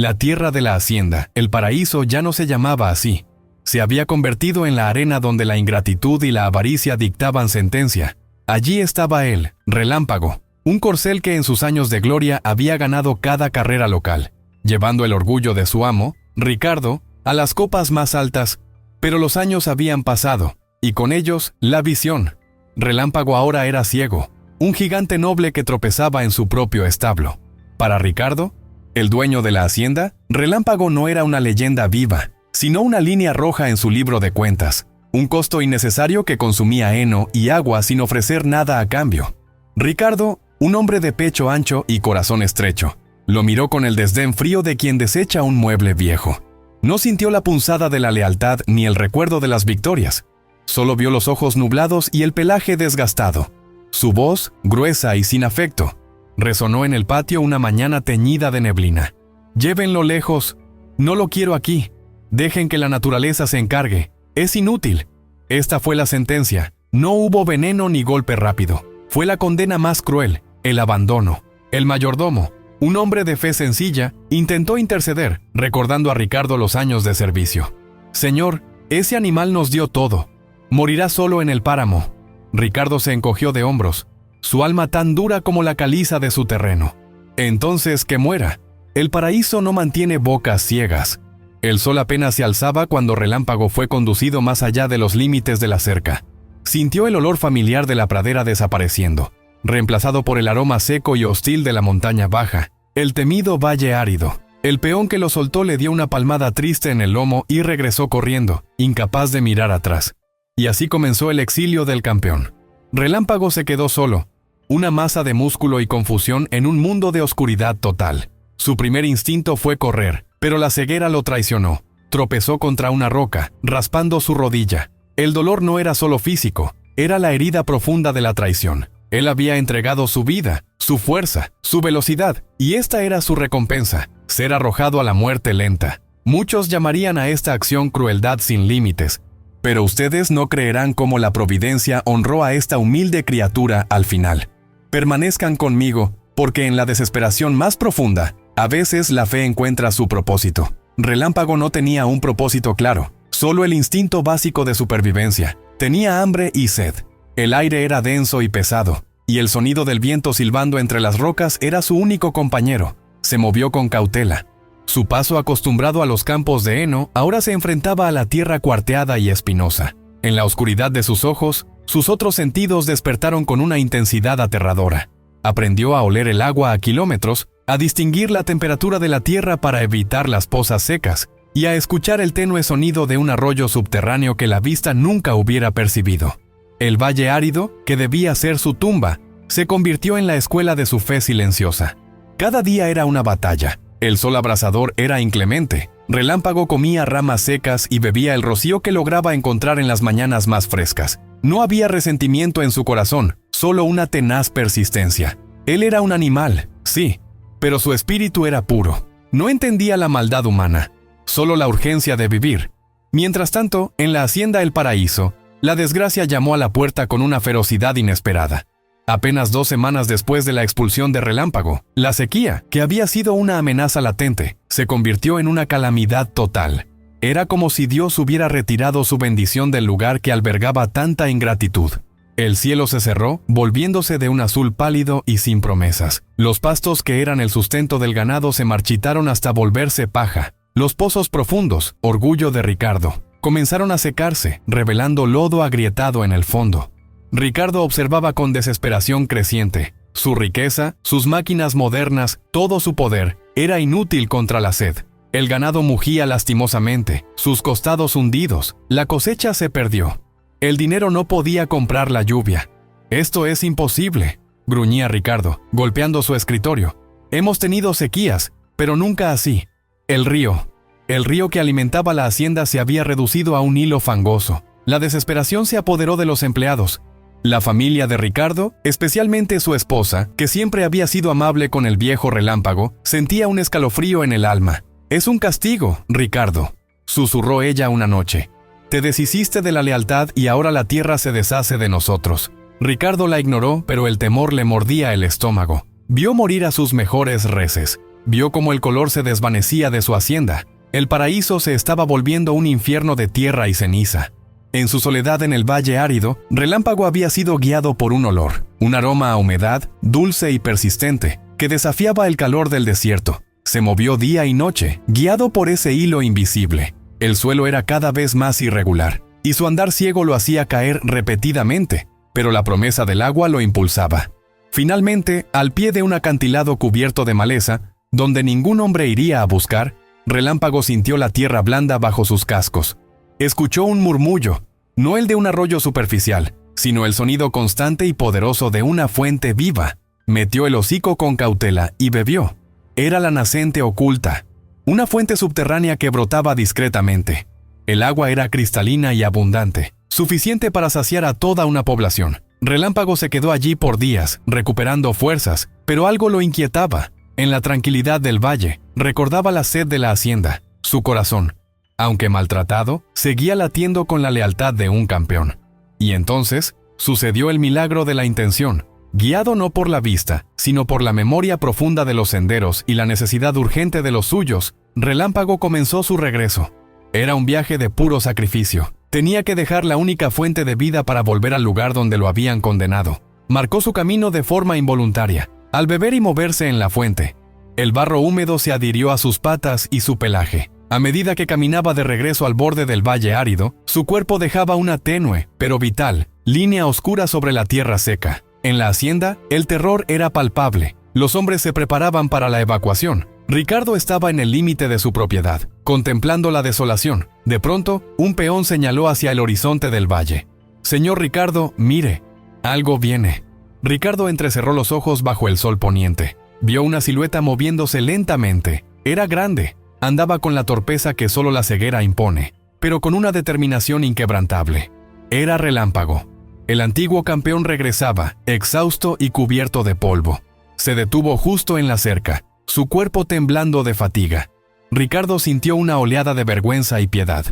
La tierra de la hacienda, el paraíso, ya no se llamaba así. Se había convertido en la arena donde la ingratitud y la avaricia dictaban sentencia. Allí estaba él, Relámpago, un corcel que en sus años de gloria había ganado cada carrera local, llevando el orgullo de su amo, Ricardo, a las copas más altas. Pero los años habían pasado, y con ellos, la visión. Relámpago ahora era ciego, un gigante noble que tropezaba en su propio establo. Para Ricardo, el dueño de la hacienda, Relámpago no era una leyenda viva, sino una línea roja en su libro de cuentas, un costo innecesario que consumía heno y agua sin ofrecer nada a cambio. Ricardo, un hombre de pecho ancho y corazón estrecho, lo miró con el desdén frío de quien desecha un mueble viejo. No sintió la punzada de la lealtad ni el recuerdo de las victorias. Solo vio los ojos nublados y el pelaje desgastado. Su voz, gruesa y sin afecto, resonó en el patio una mañana teñida de neblina. «Llévenlo lejos. No lo quiero aquí. Dejen que la naturaleza se encargue. Es inútil». Esta fue la sentencia. No hubo veneno ni golpe rápido. Fue la condena más cruel, el abandono. El mayordomo, un hombre de fe sencilla, intentó interceder, recordando a Ricardo los años de servicio. «Señor, ese animal nos dio todo. Morirá solo en el páramo». Ricardo se encogió de hombros, su alma tan dura como la caliza de su terreno. «Entonces que muera. El paraíso no mantiene bocas ciegas». El sol apenas se alzaba cuando Relámpago fue conducido más allá de los límites de la cerca. Sintió el olor familiar de la pradera desapareciendo, reemplazado por el aroma seco y hostil de la montaña baja, el temido valle árido. El peón que lo soltó le dio una palmada triste en el lomo y regresó corriendo, incapaz de mirar atrás. Y así comenzó el exilio del campeón. Relámpago se quedó solo, una masa de músculo y confusión en un mundo de oscuridad total. Su primer instinto fue correr, pero la ceguera lo traicionó. Tropezó contra una roca, raspando su rodilla. El dolor no era solo físico, era la herida profunda de la traición. Él había entregado su vida, su fuerza, su velocidad, y esta era su recompensa, ser arrojado a la muerte lenta. Muchos llamarían a esta acción crueldad sin límites, pero ustedes no creerán cómo la providencia honró a esta humilde criatura al final. Permanezcan conmigo, porque en la desesperación más profunda, a veces la fe encuentra su propósito. Relámpago no tenía un propósito claro, solo el instinto básico de supervivencia. Tenía hambre y sed. El aire era denso y pesado, y el sonido del viento silbando entre las rocas era su único compañero. Se movió con cautela. Su paso acostumbrado a los campos de heno ahora se enfrentaba a la tierra cuarteada y espinosa. En la oscuridad de sus ojos, sus otros sentidos despertaron con una intensidad aterradora. Aprendió a oler el agua a kilómetros, a distinguir la temperatura de la tierra para evitar las pozas secas, y a escuchar el tenue sonido de un arroyo subterráneo que la vista nunca hubiera percibido. El valle árido, que debía ser su tumba, se convirtió en la escuela de su fe silenciosa. Cada día era una batalla. El sol abrasador era inclemente. Relámpago comía ramas secas y bebía el rocío que lograba encontrar en las mañanas más frescas. No había resentimiento en su corazón, solo una tenaz persistencia. Él era un animal, sí, pero su espíritu era puro. No entendía la maldad humana, solo la urgencia de vivir. Mientras tanto, en la hacienda El Paraíso, la desgracia llamó a la puerta con una ferocidad inesperada. Apenas 2 semanas después de la expulsión de Relámpago, la sequía, que había sido una amenaza latente, se convirtió en una calamidad total. Era como si Dios hubiera retirado su bendición del lugar que albergaba tanta ingratitud. El cielo se cerró, volviéndose de un azul pálido y sin promesas. Los pastos que eran el sustento del ganado se marchitaron hasta volverse paja. Los pozos profundos, orgullo de Ricardo, comenzaron a secarse, revelando lodo agrietado en el fondo. Ricardo observaba con desesperación creciente. Su riqueza, sus máquinas modernas, todo su poder, era inútil contra la sed. El ganado mugía lastimosamente, sus costados hundidos, la cosecha se perdió. El dinero no podía comprar la lluvia. «Esto es imposible», gruñía Ricardo, golpeando su escritorio. «Hemos tenido sequías, pero nunca así». El río que alimentaba la hacienda se había reducido a un hilo fangoso. La desesperación se apoderó de los empleados. La familia de Ricardo, especialmente su esposa, que siempre había sido amable con el viejo Relámpago, sentía un escalofrío en el alma. «Es un castigo, Ricardo», susurró ella una noche. «Te deshiciste de la lealtad y ahora la tierra se deshace de nosotros». Ricardo la ignoró, pero el temor le mordía el estómago. Vio morir a sus mejores reses. Vio cómo el color se desvanecía de su hacienda. El paraíso se estaba volviendo un infierno de tierra y ceniza. En su soledad en el valle árido, Relámpago había sido guiado por un olor, un aroma a humedad, dulce y persistente, que desafiaba el calor del desierto. Se movió día y noche, guiado por ese hilo invisible. El suelo era cada vez más irregular, y su andar ciego lo hacía caer repetidamente, pero la promesa del agua lo impulsaba. Finalmente, al pie de un acantilado cubierto de maleza, donde ningún hombre iría a buscar, Relámpago sintió la tierra blanda bajo sus cascos. Escuchó un murmullo, no el de un arroyo superficial, sino el sonido constante y poderoso de una fuente viva. Metió el hocico con cautela y bebió. Era la nacente oculta, una fuente subterránea que brotaba discretamente. El agua era cristalina y abundante, suficiente para saciar a toda una población. Relámpago se quedó allí por días, recuperando fuerzas, pero algo lo inquietaba. En la tranquilidad del valle, recordaba la sed de la hacienda. Su corazón, aunque maltratado, seguía latiendo con la lealtad de un campeón. Y entonces, sucedió el milagro de la intención. Guiado no por la vista, sino por la memoria profunda de los senderos y la necesidad urgente de los suyos, Relámpago comenzó su regreso. Era un viaje de puro sacrificio. Tenía que dejar la única fuente de vida para volver al lugar donde lo habían condenado. Marcó su camino de forma involuntaria, al beber y moverse en la fuente. El barro húmedo se adhirió a sus patas y su pelaje. A medida que caminaba de regreso al borde del valle árido, su cuerpo dejaba una tenue, pero vital, línea oscura sobre la tierra seca. En la hacienda, el terror era palpable. Los hombres se preparaban para la evacuación. Ricardo estaba en el límite de su propiedad, contemplando la desolación. De pronto, un peón señaló hacia el horizonte del valle. «Señor Ricardo, mire, algo viene». Ricardo entrecerró los ojos bajo el sol poniente. Vio una silueta moviéndose lentamente. Era grande. Andaba con la torpeza que solo la ceguera impone, pero con una determinación inquebrantable. Era Relámpago. El antiguo campeón regresaba, exhausto y cubierto de polvo. Se detuvo justo en la cerca, su cuerpo temblando de fatiga. Ricardo sintió una oleada de vergüenza y piedad.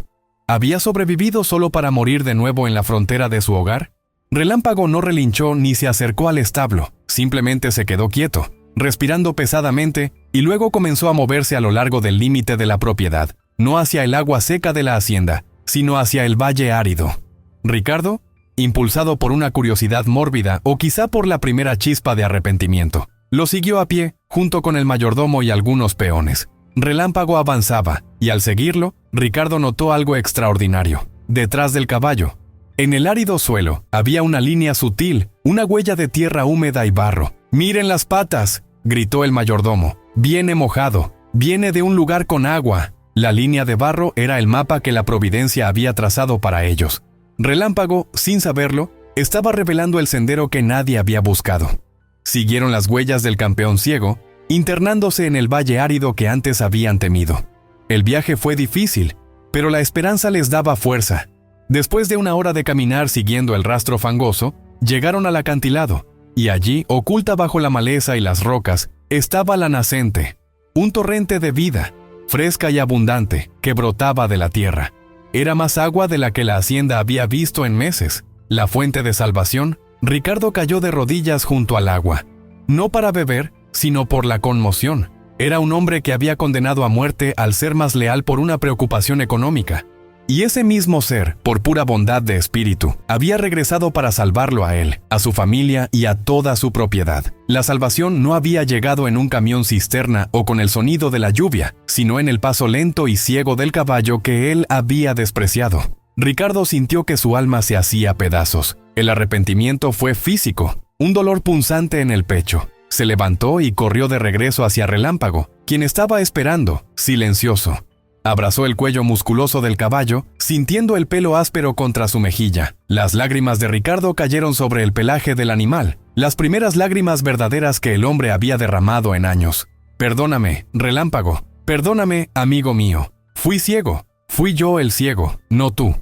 ¿Había sobrevivido solo para morir de nuevo en la frontera de su hogar? Relámpago no relinchó ni se acercó al establo, simplemente se quedó quieto, respirando pesadamente, y luego comenzó a moverse a lo largo del límite de la propiedad, no hacia el agua seca de la hacienda, sino hacia el valle árido. Ricardo, impulsado por una curiosidad mórbida o quizá por la primera chispa de arrepentimiento, lo siguió a pie, junto con el mayordomo y algunos peones. Relámpago avanzaba, y al seguirlo, Ricardo notó algo extraordinario. Detrás del caballo, en el árido suelo, había una línea sutil, una huella de tierra húmeda y barro. «¡Miren las patas!», gritó el mayordomo. «Viene mojado, viene de un lugar con agua». La línea de barro era el mapa que la providencia había trazado para ellos. Relámpago, sin saberlo, estaba revelando el sendero que nadie había buscado. Siguieron las huellas del campeón ciego, internándose en el valle árido que antes habían temido. El viaje fue difícil, pero la esperanza les daba fuerza. Después de una hora de caminar siguiendo el rastro fangoso, llegaron al acantilado, y allí, oculta bajo la maleza y las rocas, estaba la nacente, un torrente de vida, fresca y abundante, que brotaba de la tierra. Era más agua de la que la hacienda había visto en meses. La fuente de salvación. Ricardo cayó de rodillas junto al agua, no para beber, sino por la conmoción. Era un hombre que había condenado a muerte al ser más leal por una preocupación económica. Y ese mismo ser, por pura bondad de espíritu, había regresado para salvarlo a él, a su familia y a toda su propiedad. La salvación no había llegado en un camión cisterna o con el sonido de la lluvia, sino en el paso lento y ciego del caballo que él había despreciado. Ricardo sintió que su alma se hacía pedazos. El arrepentimiento fue físico, un dolor punzante en el pecho. Se levantó y corrió de regreso hacia Relámpago, quien estaba esperando, silencioso. Abrazó el cuello musculoso del caballo, sintiendo el pelo áspero contra su mejilla. Las lágrimas de Ricardo cayeron sobre el pelaje del animal, las primeras lágrimas verdaderas que el hombre había derramado en años. «Perdóname, Relámpago, perdóname, amigo mío. Fui ciego, fui yo el ciego, no tú».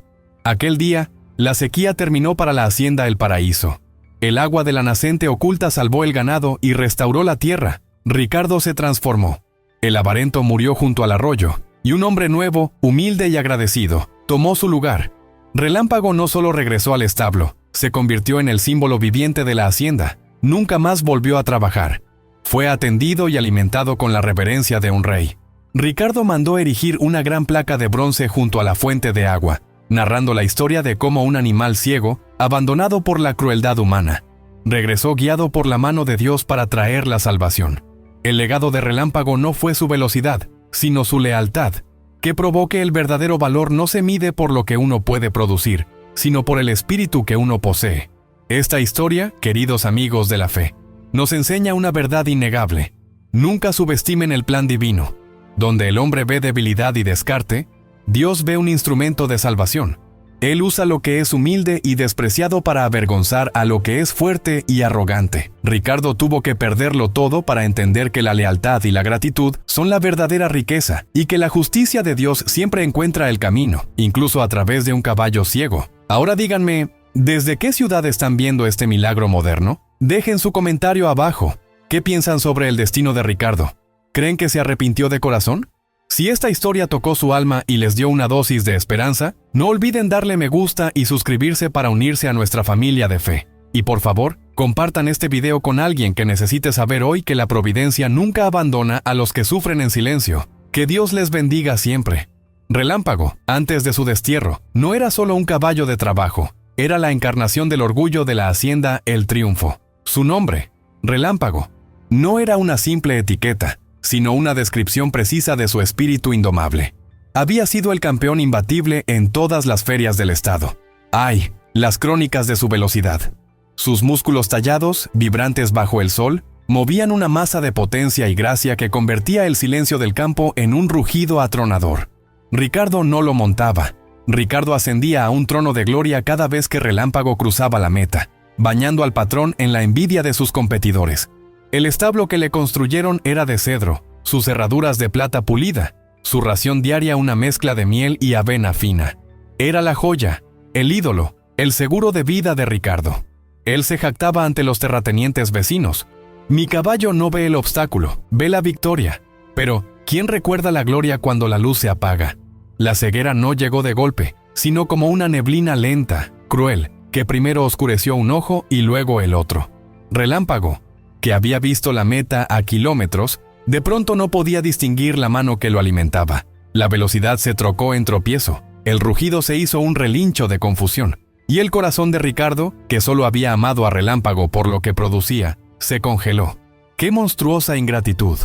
Aquel día, la sequía terminó para la hacienda El Paraíso. El agua de la nacente oculta salvó el ganado y restauró la tierra. Ricardo se transformó. El avarento murió junto al arroyo, y un hombre nuevo, humilde y agradecido, tomó su lugar. Relámpago no solo regresó al establo, se convirtió en el símbolo viviente de la hacienda. Nunca más volvió a trabajar. Fue atendido y alimentado con la reverencia de un rey. Ricardo mandó erigir una gran placa de bronce junto a la fuente de agua, narrando la historia de cómo un animal ciego, abandonado por la crueldad humana, regresó guiado por la mano de Dios para traer la salvación. El legado de Relámpago no fue su velocidad, sino su lealtad, que probó que el verdadero valor no se mide por lo que uno puede producir, sino por el espíritu que uno posee. Esta historia, queridos amigos de la fe, nos enseña una verdad innegable. Nunca subestimen el plan divino. Donde el hombre ve debilidad y descarte, Dios ve un instrumento de salvación. Él usa lo que es humilde y despreciado para avergonzar a lo que es fuerte y arrogante. Ricardo tuvo que perderlo todo para entender que la lealtad y la gratitud son la verdadera riqueza y que la justicia de Dios siempre encuentra el camino, incluso a través de un caballo ciego. Ahora díganme, ¿desde qué ciudad están viendo este milagro moderno? Dejen su comentario abajo. ¿Qué piensan sobre el destino de Ricardo? ¿Creen que se arrepintió de corazón? Si esta historia tocó su alma y les dio una dosis de esperanza, no olviden darle me gusta y suscribirse para unirse a nuestra familia de fe. Y por favor, compartan este video con alguien que necesite saber hoy que la providencia nunca abandona a los que sufren en silencio. Que Dios les bendiga siempre. Relámpago, antes de su destierro, no era solo un caballo de trabajo, era la encarnación del orgullo de la hacienda El Triunfo. Su nombre, Relámpago, no era una simple etiqueta, sino una descripción precisa de su espíritu indomable. Había sido el campeón imbatible en todas las ferias del estado. ¡Ay! Las crónicas de su velocidad. Sus músculos tallados, vibrantes bajo el sol, movían una masa de potencia y gracia que convertía el silencio del campo en un rugido atronador. Ricardo no lo montaba. Ricardo ascendía a un trono de gloria cada vez que Relámpago cruzaba la meta, bañando al patrón en la envidia de sus competidores. El establo que le construyeron era de cedro, sus cerraduras de plata pulida, su ración diaria una mezcla de miel y avena fina. Era la joya, el ídolo, el seguro de vida de Ricardo. Él se jactaba ante los terratenientes vecinos. Mi caballo no ve el obstáculo, ve la victoria. Pero, ¿quién recuerda la gloria cuando la luz se apaga? La ceguera no llegó de golpe, sino como una neblina lenta, cruel, que primero oscureció un ojo y luego el otro. Relámpago, que había visto la meta a kilómetros, de pronto no podía distinguir la mano que lo alimentaba. La velocidad se trocó en tropiezo, el rugido se hizo un relincho de confusión, y el corazón de Ricardo, que solo había amado a Relámpago por lo que producía, se congeló. ¡Qué monstruosa ingratitud!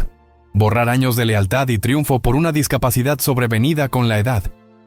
Borrar años de lealtad y triunfo por una discapacidad sobrevenida con la edad.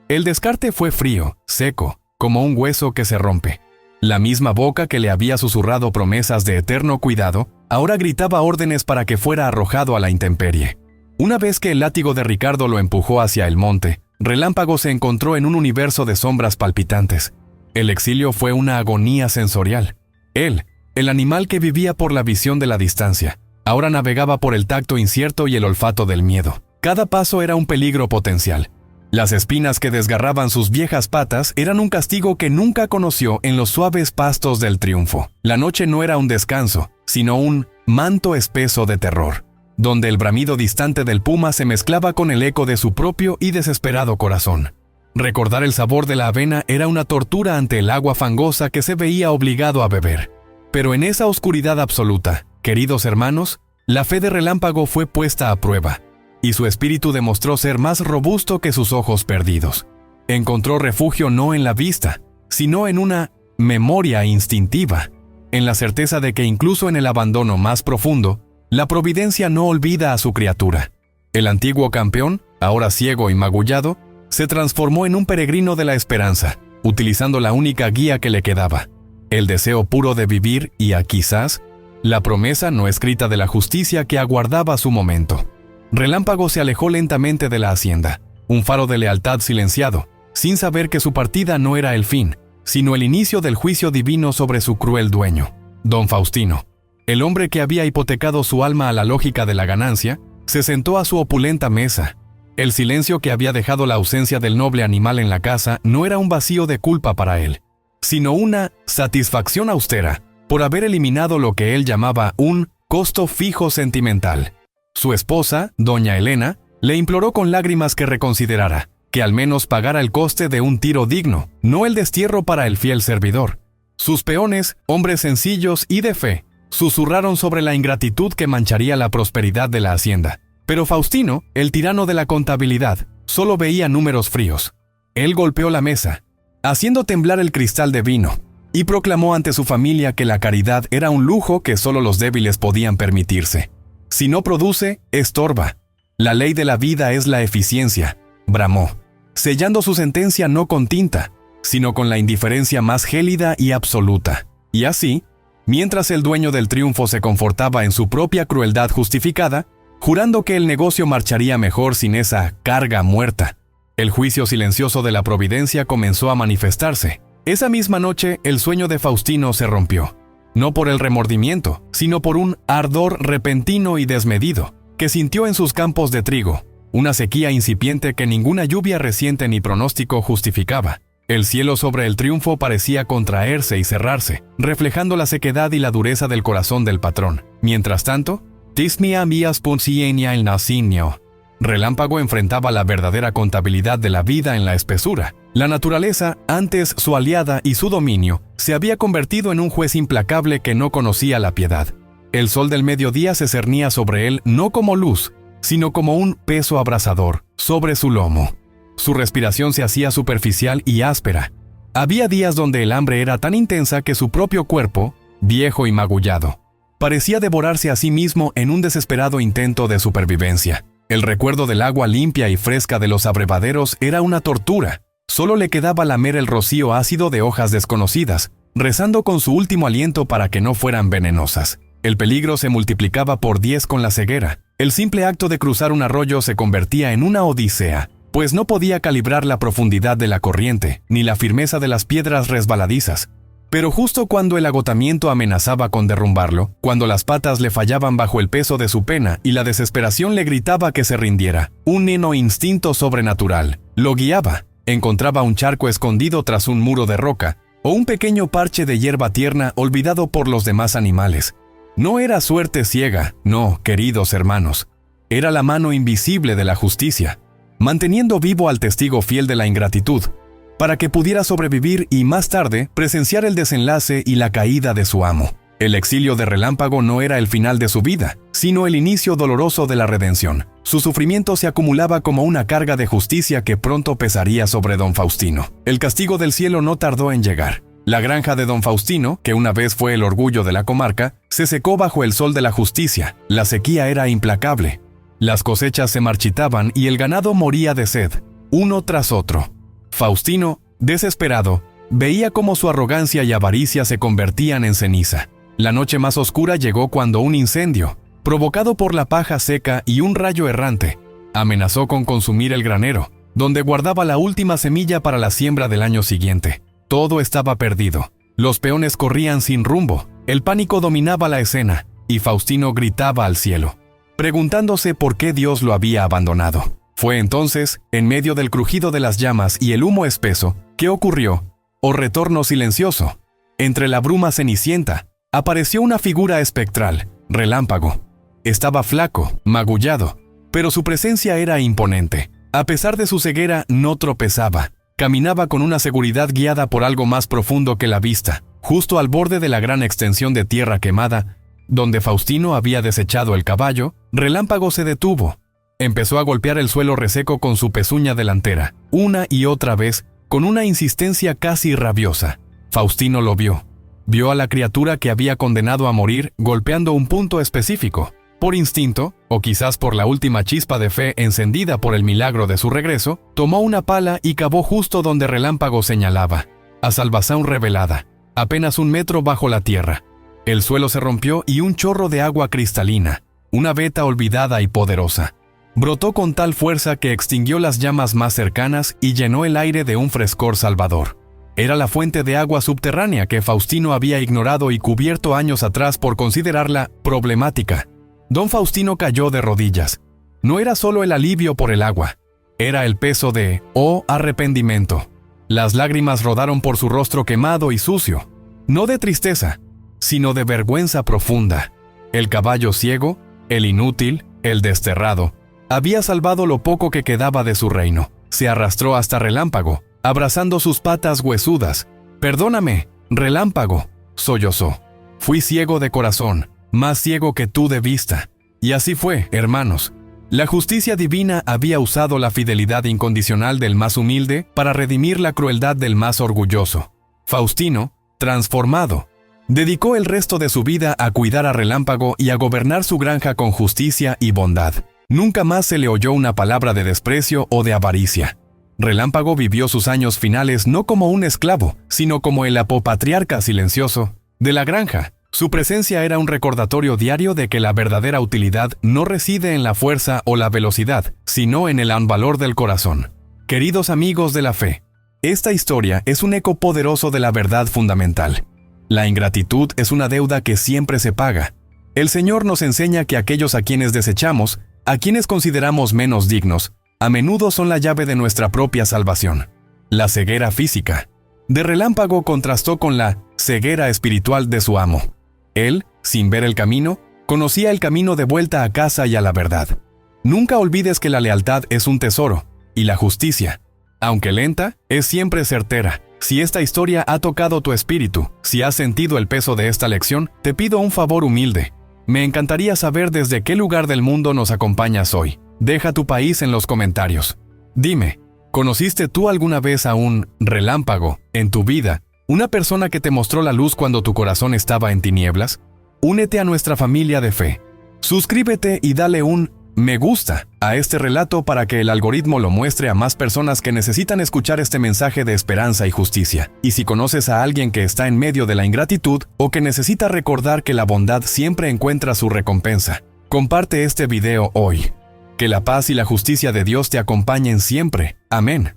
El descarte fue frío, seco, como un hueso que se rompe. La misma boca que le había susurrado promesas de eterno cuidado, ahora gritaba órdenes para que fuera arrojado a la intemperie. Una vez que el látigo de Ricardo lo empujó hacia el monte, Relámpago se encontró en un universo de sombras palpitantes. El exilio fue una agonía sensorial. Él, el animal que vivía por la visión de la distancia, ahora navegaba por el tacto incierto y el olfato del miedo. Cada paso era un peligro potencial. Las espinas que desgarraban sus viejas patas eran un castigo que nunca conoció en los suaves pastos del triunfo. La noche no era un descanso, sino un manto espeso de terror, donde el bramido distante del puma se mezclaba con el eco de su propio y desesperado corazón. Recordar el sabor de la avena era una tortura ante el agua fangosa que se veía obligado a beber. Pero en esa oscuridad absoluta, queridos hermanos, la fe de Relámpago fue puesta a prueba, y su espíritu demostró ser más robusto que sus ojos perdidos. Encontró refugio no en la vista, sino en una memoria instintiva, en la certeza de que incluso en el abandono más profundo, la providencia no olvida a su criatura. El antiguo campeón, ahora ciego y magullado, se transformó en un peregrino de la esperanza, utilizando la única guía que le quedaba, el deseo puro de vivir y, quizás, la promesa no escrita de la justicia que aguardaba su momento. Relámpago se alejó lentamente de la hacienda, un faro de lealtad silenciado, sin saber que su partida no era el fin, sino el inicio del juicio divino sobre su cruel dueño, Don Faustino. El hombre que había hipotecado su alma a la lógica de la ganancia, se sentó a su opulenta mesa. El silencio que había dejado la ausencia del noble animal en la casa no era un vacío de culpa para él, sino una satisfacción austera por haber eliminado lo que él llamaba un costo fijo sentimental. Su esposa, doña Elena, le imploró con lágrimas que reconsiderara, que al menos pagara el coste de un tiro digno, no el destierro para el fiel servidor. Sus peones, hombres sencillos y de fe, susurraron sobre la ingratitud que mancharía la prosperidad de la hacienda. Pero Faustino, el tirano de la contabilidad, solo veía números fríos. Él golpeó la mesa, haciendo temblar el cristal de vino, y proclamó ante su familia que la caridad era un lujo que solo los débiles podían permitirse. Si no produce, estorba. La ley de la vida es la eficiencia, bramó, sellando su sentencia no con tinta, sino con la indiferencia más gélida y absoluta. Y así, mientras el dueño del triunfo se confortaba en su propia crueldad justificada, jurando que el negocio marcharía mejor sin esa carga muerta, el juicio silencioso de la providencia comenzó a manifestarse. Esa misma noche, el sueño de Faustino se rompió, no por el remordimiento, sino por un ardor repentino y desmedido, que sintió en sus campos de trigo, una sequía incipiente que ninguna lluvia reciente ni pronóstico justificaba. El cielo sobre el triunfo parecía contraerse y cerrarse, reflejando la sequedad y la dureza del corazón del patrón. Mientras tanto, Tismia mías puncienia el nacinio. Relámpago enfrentaba la verdadera contabilidad de la vida en la espesura. La naturaleza, antes su aliada y su dominio, se había convertido en un juez implacable que no conocía la piedad. El sol del mediodía se cernía sobre él no como luz, sino como un peso abrasador sobre su lomo. Su respiración se hacía superficial y áspera. Había días donde el hambre era tan intensa que su propio cuerpo, viejo y magullado, parecía devorarse a sí mismo en un desesperado intento de supervivencia. El recuerdo del agua limpia y fresca de los abrevaderos era una tortura. Solo le quedaba lamer el rocío ácido de hojas desconocidas, rezando con su último aliento para que no fueran venenosas. El peligro se multiplicaba por 10 con la ceguera. El simple acto de cruzar un arroyo se convertía en una odisea, pues no podía calibrar la profundidad de la corriente, ni la firmeza de las piedras resbaladizas. Pero justo cuando el agotamiento amenazaba con derrumbarlo, cuando las patas le fallaban bajo el peso de su pena y la desesperación le gritaba que se rindiera, un neno instinto sobrenatural lo guiaba. Encontraba un charco escondido tras un muro de roca, o un pequeño parche de hierba tierna olvidado por los demás animales. No era suerte ciega, no, queridos hermanos. Era la mano invisible de la justicia, manteniendo vivo al testigo fiel de la ingratitud, para que pudiera sobrevivir y más tarde presenciar el desenlace y la caída de su amo. El exilio de Relámpago no era el final de su vida, sino el inicio doloroso de la redención. Su sufrimiento se acumulaba como una carga de justicia que pronto pesaría sobre don Faustino. El castigo del cielo no tardó en llegar. La granja de don Faustino, que una vez fue el orgullo de la comarca, se secó bajo el sol de la justicia. La sequía era implacable. Las cosechas se marchitaban y el ganado moría de sed, uno tras otro. Faustino, desesperado, veía cómo su arrogancia y avaricia se convertían en ceniza. La noche más oscura llegó cuando un incendio, provocado por la paja seca y un rayo errante, amenazó con consumir el granero, donde guardaba la última semilla para la siembra del año siguiente. Todo estaba perdido. Los peones corrían sin rumbo, el pánico dominaba la escena, y Faustino gritaba al cielo, preguntándose por qué Dios lo había abandonado. Fue entonces, en medio del crujido de las llamas y el humo espeso, que ocurrió, o retorno silencioso. Entre la bruma cenicienta, apareció una figura espectral, Relámpago. Estaba flaco, magullado, pero su presencia era imponente. A pesar de su ceguera, no tropezaba. Caminaba con una seguridad guiada por algo más profundo que la vista. Justo al borde de la gran extensión de tierra quemada, donde Faustino había desechado el caballo, Relámpago se detuvo. Empezó a golpear el suelo reseco con su pezuña delantera, una y otra vez, con una insistencia casi rabiosa. Faustino lo vio. Vio a la criatura que había condenado a morir golpeando un punto específico. Por instinto, o quizás por la última chispa de fe encendida por el milagro de su regreso, tomó una pala y cavó justo donde Relámpago señalaba, a salvación revelada, apenas 1 metro bajo la tierra. El suelo se rompió y un chorro de agua cristalina, una veta olvidada y poderosa, brotó con tal fuerza que extinguió las llamas más cercanas y llenó el aire de un frescor salvador. Era la fuente de agua subterránea que Faustino había ignorado y cubierto años atrás por considerarla problemática. Don Faustino cayó de rodillas. No era solo el alivio por el agua, era el peso de arrepentimiento. Las lágrimas rodaron por su rostro quemado y sucio, no de tristeza, sino de vergüenza profunda. El caballo ciego, el inútil, el desterrado, había salvado lo poco que quedaba de su reino. Se arrastró hasta Relámpago, abrazando sus patas huesudas. «Perdóname, Relámpago», sollozó. Fui ciego de corazón, más ciego que tú de vista. Y así fue, hermanos. La justicia divina había usado la fidelidad incondicional del más humilde para redimir la crueldad del más orgulloso. Faustino, transformado, dedicó el resto de su vida a cuidar a Relámpago y a gobernar su granja con justicia y bondad. Nunca más se le oyó una palabra de desprecio o de avaricia. Relámpago vivió sus años finales no como un esclavo, sino como el apopatriarca silencioso de la granja. Su presencia era un recordatorio diario de que la verdadera utilidad no reside en la fuerza o la velocidad, sino en el valor del corazón. Queridos amigos de la fe, esta historia es un eco poderoso de la verdad fundamental. La ingratitud es una deuda que siempre se paga. El Señor nos enseña que aquellos a quienes desechamos, a quienes consideramos menos dignos, a menudo son la llave de nuestra propia salvación. La ceguera física de Relámpago contrastó con la ceguera espiritual de su amo. Él, sin ver el camino, conocía el camino de vuelta a casa y a la verdad. Nunca olvides que la lealtad es un tesoro, y la justicia, aunque lenta, es siempre certera. Si esta historia ha tocado tu espíritu, si has sentido el peso de esta lección, te pido un favor humilde. Me encantaría saber desde qué lugar del mundo nos acompañas hoy. Deja tu país en los comentarios. Dime, ¿conociste tú alguna vez a un relámpago en tu vida? ¿Una persona que te mostró la luz cuando tu corazón estaba en tinieblas? Únete a nuestra familia de fe. Suscríbete y dale un me gusta a este relato para que el algoritmo lo muestre a más personas que necesitan escuchar este mensaje de esperanza y justicia. Y si conoces a alguien que está en medio de la ingratitud o que necesita recordar que la bondad siempre encuentra su recompensa, comparte este video hoy. Que la paz y la justicia de Dios te acompañen siempre. Amén.